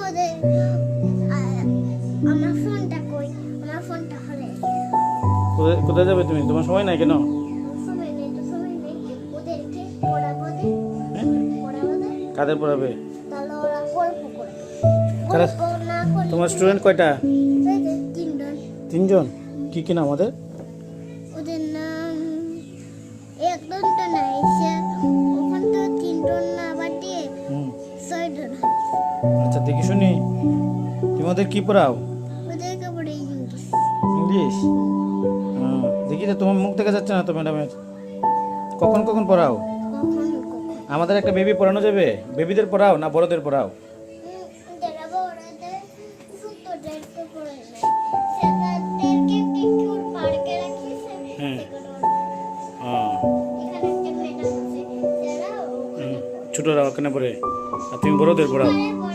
ওদের আমার ফোনটা কই, আমার ফোনটা হলে কোথায় যাবে তুমি? তোমার সময় নাই কেন? সময় নেই তো, সময় নেই। ওদেরকে পড়াবো দে, হ্যাঁ? পড়াবো দে, কাদের পড়াবে? তাহলে ওরা গল্প করবে। কারা- গল্প না করলে তোমার স্টুডেন্ট কয়টা? এই যে তিনজন। 3 জন। কি কি নাম আমাদের? ওদের নাম একজন তো নাই, সে ওখান তো তিনজন না বাটিয়ে হুম। 6 জন। আচ্ছা দেখি শুনি, তুমি ওদের কি পড়াও? ওদেরকে পড়ে ইংলিশ। ইংলিশ? দেখি যে তোমার মুখ দেখা যাচ্ছে না তো ম্যাডামের। কখন কখন পড়াও? কখন কখন আমাদের একটা বেবি পড়ানো যাবে? বেবিদের পড়াও না বড়দের পড়াও? যারা বড়দের ছোটদেরকে পড়ে নেয়, সেটাদেরকে পিকুর পার্কে রাখিছে। হুম। এখানে একটা ম্যাডাম আছে, যারা ওখানে পড়ে। ছোটরা ওখানে পড়ে আর তুমি বড়দের পড়াও? ওখানে